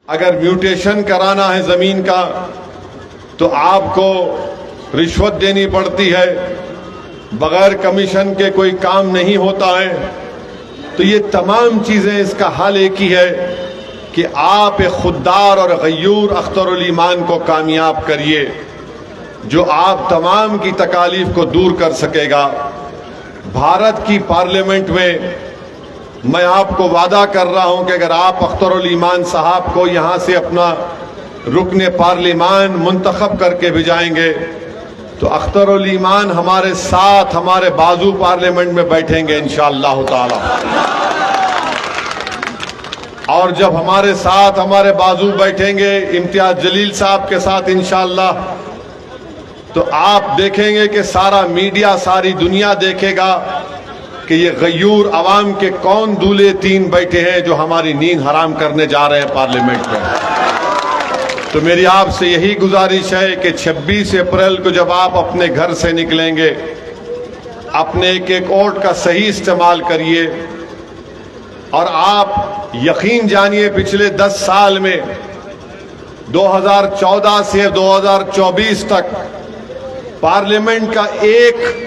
अगर म्यूटेशन कराना है जमीन का तो आपको रिश्वत देनी पड़ती है, बगैर कमीशन के कोई काम नहीं होता है। तो ये तमाम चीजें, इसका हल एक ही है कि आप एक खुददार और गयूर अख्तरुल ईमान को कामयाब करिए, जो आप तमाम की तकालीफ को दूर कर सकेगा। भारत की पार्लियामेंट में मैं आपको वादा कर रहा हूं कि अगर आप अख्तरुल ईमान साहब को यहां से अपना रुकने पार्लिमान मुंतखब करके भिजाएंगे तो अख्तरुल ईमान हमारे साथ, हमारे बाजू पार्लियामेंट में बैठेंगे इंशाअल्लाह ताला। और जब हमारे साथ, हमारे बाजू बैठेंगे इम्तियाज जलील साहब के साथ इंशाअल्लाह, तो आप देखेंगे कि सारा मीडिया, सारी दुनिया देखेगा कि ये गयूर अवाम के कौन दूल्हे तीन बैठे हैं जो हमारी नींद हराम करने जा रहे हैं पार्लियामेंट में। तो मेरी आपसे यही गुजारिश है कि 26 अप्रैल को जब आप अपने घर से निकलेंगे, अपने एक एक वोट का सही इस्तेमाल करिए। और आप यकीन जानिए, पिछले 10 साल में 2014 से 2024 तक पार्लियामेंट का एक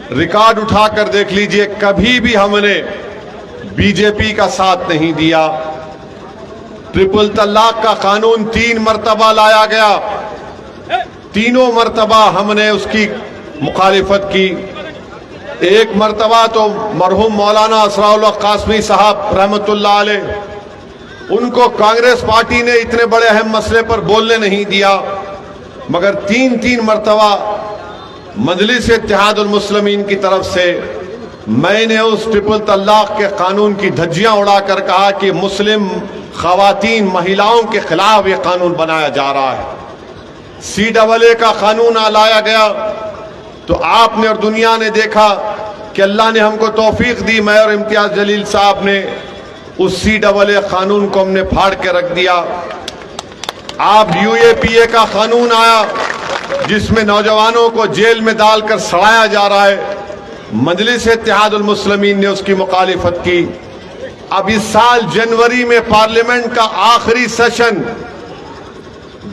रिकॉर्ड उठाकर देख लीजिए, कभी भी हमने बीजेपी का साथ नहीं दिया। ट्रिपल तलाक का कानून 3 मरतबा लाया गया, तीनों मरतबा हमने उसकी मुखालिफत की। एक मरतबा तो मरहूम मौलाना असराउल हक कासमी साहब रहमतुल्लाह अलैह, उनको कांग्रेस पार्टी ने इतने बड़े अहम मसले पर बोलने नहीं दिया, मगर 3 मरतबा मजलिस इत्तेहादुल मुस्लिमीन की तरफ से मैंने उस ट्रिपल तलाक के कानून की धज्जियां उड़ाकर कहा कि मुस्लिम खवातीन, महिलाओं के खिलाफ यह कानून बनाया जा रहा है। CAA का कानून लाया गया तो आपने और दुनिया ने देखा कि अल्लाह ने हमको तौफीक दी, मैं और इम्तियाज जलील साहब ने उस CAA कानून को हमने फाड़ के रख दिया। आप UAPA का कानून आया जिसमें नौजवानों को जेल में डालकर सड़ाया जा रहा है, मजलिस इत्तेहादुल मुस्लिमीन ने उसकी मुखालिफत की। अब इस साल जनवरी में पार्लियामेंट का आखिरी सेशन,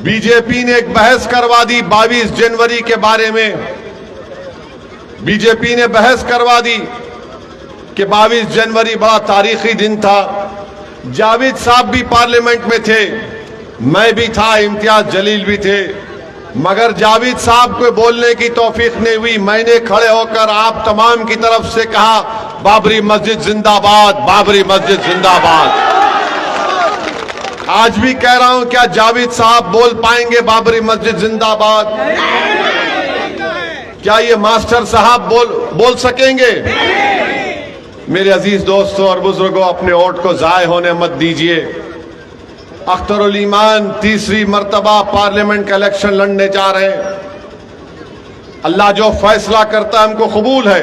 बीजेपी ने एक बहस करवा दी 22 जनवरी के बारे में। बीजेपी ने बहस करवा दी कि 22 जनवरी बड़ा तारीखी दिन था। जावेद साहब भी पार्लियामेंट में थे, मैं भी था, इम्तियाज जलील भी थे, मगर जावेद साहब को बोलने की तौफीक नहीं हुई। मैंने खड़े होकर आप तमाम की तरफ से कहा, बाबरी मस्जिद जिंदाबाद, बाबरी मस्जिद जिंदाबाद। आज भी कह रहा हूं, क्या जावेद साहब बोल पाएंगे बाबरी मस्जिद जिंदाबाद? क्या ये मास्टर साहब बोल सकेंगे? मेरे अजीज दोस्तों और बुजुर्गों, अपने वोट को जाय होने मत दीजिए। अख्तरुल ईमान तीसरी मर्तबा पार्लियामेंट का इलेक्शन लड़ने जा रहे हैं। अल्लाह जो फैसला करता है हमको कबूल है,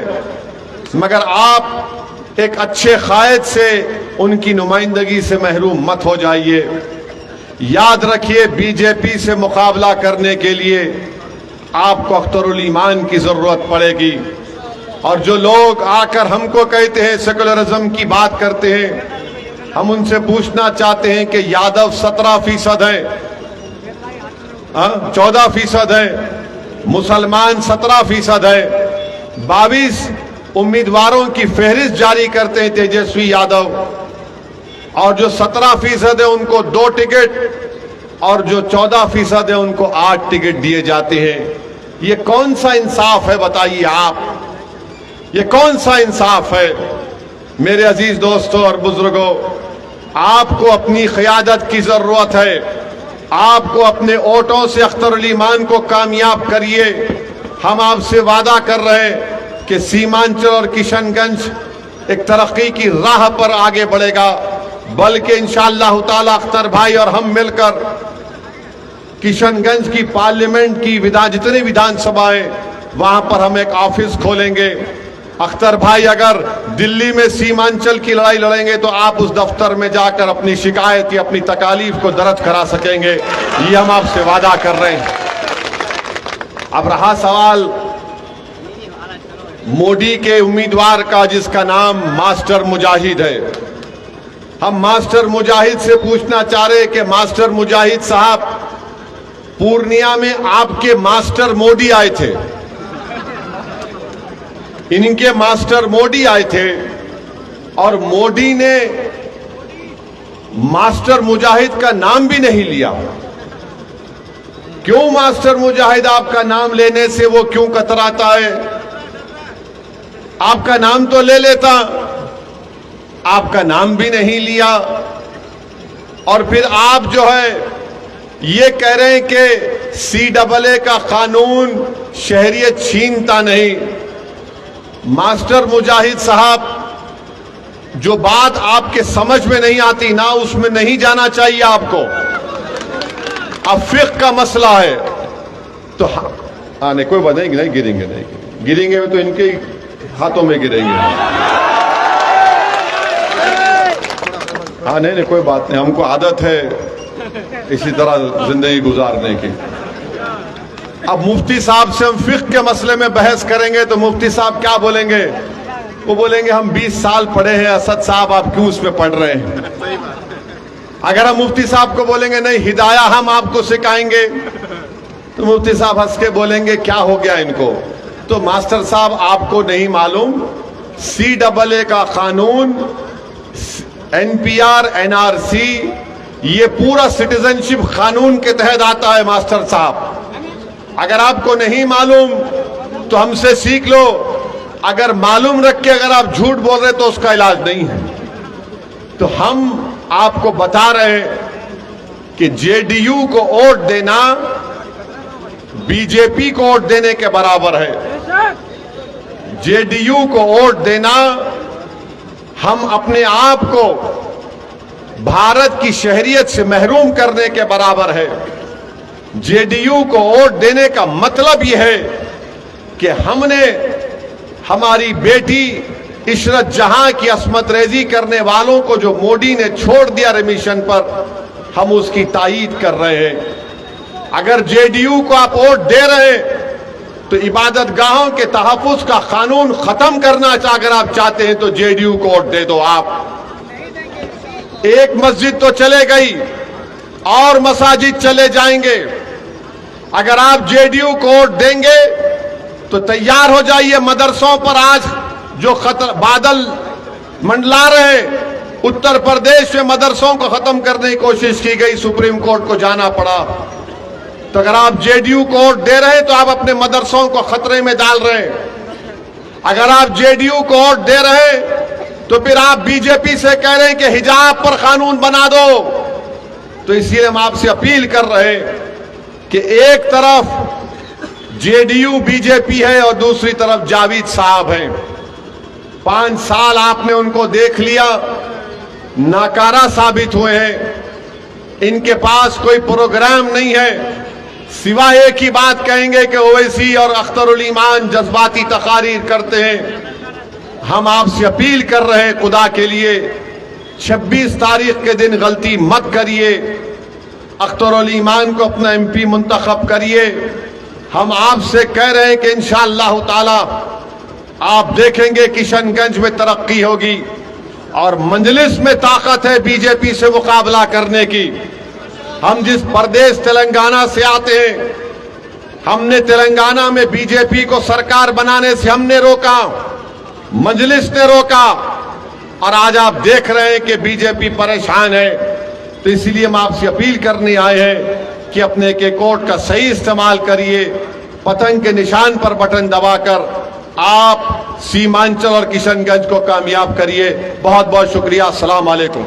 मगर आप एक अच्छे कायद से उनकी नुमाइंदगी से महरूम मत हो जाइए। याद रखिए, बीजेपी से मुकाबला करने के लिए आपको अख्तरुल ईमान की जरूरत पड़ेगी। और जो लोग आकर हमको कहते हैं, सेकुलरिज्म की बात करते हैं, हम उनसे पूछना चाहते हैं कि यादव 17% है, 14% है, मुसलमान 17% है। 22 उम्मीदवारों की फहरिस्त जारी करते हैं तेजस्वी यादव, और जो 17% है उनको 2 टिकट और जो 14% है उनको 8 टिकट दिए जाते हैं। ये कौन सा इंसाफ है बताइए आप? ये कौन सा इंसाफ है? मेरे अजीज दोस्तों और बुजुर्गों, आपको अपनी क़यादत की जरूरत है। आपको अपने वोटों से अख्तरुल ईमान को कामयाब करिए। हम आपसे वादा कर रहे हैं कि सीमांचल और किशनगंज एक तरक्की की राह पर आगे बढ़ेगा, बल्कि इंशाअल्लाह ताला अख्तर भाई और हम मिलकर किशनगंज की पार्लियामेंट की जितनी विधानसभाएं, वहां पर हम एक ऑफिस खोलेंगे। अख्तर भाई अगर दिल्ली में सीमांचल की लड़ाई लड़ेंगे तो आप उस दफ्तर में जाकर अपनी शिकायत या अपनी तकालीफ को दर्ज करा सकेंगे। ये हम आपसे वादा कर रहे हैं। अब रहा सवाल मोदी के उम्मीदवार का, जिसका नाम मास्टर मुजाहिद है। हम मास्टर मुजाहिद से पूछना चाह रहे कि मास्टर मुजाहिद साहब, पूर्णिया में आपके मास्टर मोदी आए थे, इनके मास्टर मोदी आए थे और मोदी ने मास्टर मुजाहिद का नाम भी नहीं लिया। क्यों मास्टर मुजाहिद आपका नाम लेने से वो क्यों कतराता है? आपका नाम तो ले लेता, आपका नाम भी नहीं लिया। और फिर आप जो है ये कह रहे हैं कि CAA का कानून शहरियत छीनता नहीं। मास्टर मुजाहिद साहब, जो बात आपके समझ में नहीं आती ना, उसमें नहीं जाना चाहिए आपको। अब फिक़्ह का मसला है तो हाँ नहीं, कोई बात नहीं, नहीं गिरेंगे, नहीं गिरेंगे तो इनके हाथों में गिरेंगे। हाँ नहीं, कोई बात नहीं, हमको आदत है इसी तरह जिंदगी गुजारने की। अब मुफ्ती साहब से हम फिक़्ह के मसले में बहस करेंगे तो मुफ्ती साहब क्या बोलेंगे? वो बोलेंगे हम 20 साल पढ़े हैं, असद साहब आप क्यों उसमें पढ़ रहे हैं? अगर हम मुफ्ती साहब को बोलेंगे नहीं हिदाया हम आपको सिखाएंगे, तो मुफ्ती साहब हंस के बोलेंगे क्या हो गया इनको? तो मास्टर साहब आपको नहीं मालूम, CAA का कानून, NPR, NRC, ये पूरा सिटीजनशिप कानून के तहत आता है मास्टर साहब। अगर आपको नहीं मालूम तो हमसे सीख लो। अगर मालूम रख के अगर आप झूठ बोल रहे तो उसका इलाज नहीं है। तो हम आपको बता रहे हैं कि JDU को वोट देना BJP को वोट देने के बराबर है। JDU को वोट देना हम अपने आप को भारत की शहरियत से महरूम करने के बराबर है। JDU को वोट देने का मतलब यह है कि हमने हमारी बेटी इशरत जहां की अस्मत रेजी करने वालों को जो मोदी ने छोड़ दिया रिमिशन पर, हम उसकी तायीद कर रहे हैं। अगर JDU को आप वोट दे रहे हैं तो इबादत गाहों के तहफ़्फ़ुज़ का कानून खत्म करना अगर आप चाहते हैं तो JDU को वोट दे दो। आप एक मस्जिद तो चले गई और मसाजिद चले जाएंगे। अगर आप JDU को वोट देंगे तो तैयार हो जाइए, मदरसों पर आज जो बादल मंडला रहे हैं, उत्तर प्रदेश में मदरसों को खत्म करने की कोशिश की गई, सुप्रीम कोर्ट को जाना पड़ा। तो अगर आप JDU को वोट दे रहे हैं तो आप अपने मदरसों को खतरे में डाल रहे हैं। अगर आप JDU को वोट दे रहे हैं तो फिर आप BJP से कह रहे हैं कि हिजाब पर कानून बना दो। तो इसलिए हम आपसे अपील कर रहे हैं कि एक तरफ JDU BJP है और दूसरी तरफ जावेद साहब हैं। 5 साल आपने उनको देख लिया, नाकारा साबित हुए हैं। इनके पास कोई प्रोग्राम नहीं है, सिवाय एक ही बात कहेंगे कि ओवैसी और अख्तरुल ईमान जज्बाती तकारीर करते हैं। हम आपसे अपील कर रहे हैं खुदा के लिए, 26 तारीख के दिन गलती मत करिए, अख्तरुल ईमान को अपना MP मुंतखब करिए। हम आपसे कह रहे हैं कि इंशाअल्लाह ताला आप देखेंगे किशनगंज में तरक्की होगी और मंजलिस में ताकत है BJP से मुकाबला करने की। हम जिस प्रदेश तेलंगाना से आते हैं, हमने तेलंगाना में BJP को सरकार बनाने से हमने रोका, मंजलिस ने रोका, और आज आप देख रहे हैं कि BJP परेशान है। तो इसलिए हम आपसे अपील करने आए हैं कि अपने एक वोट का सही इस्तेमाल करिए। पतंग के निशान पर बटन दबाकर आप सीमांचल और किशनगंज को कामयाब करिए। बहुत बहुत शुक्रिया। अस्सलाम वालेकुम।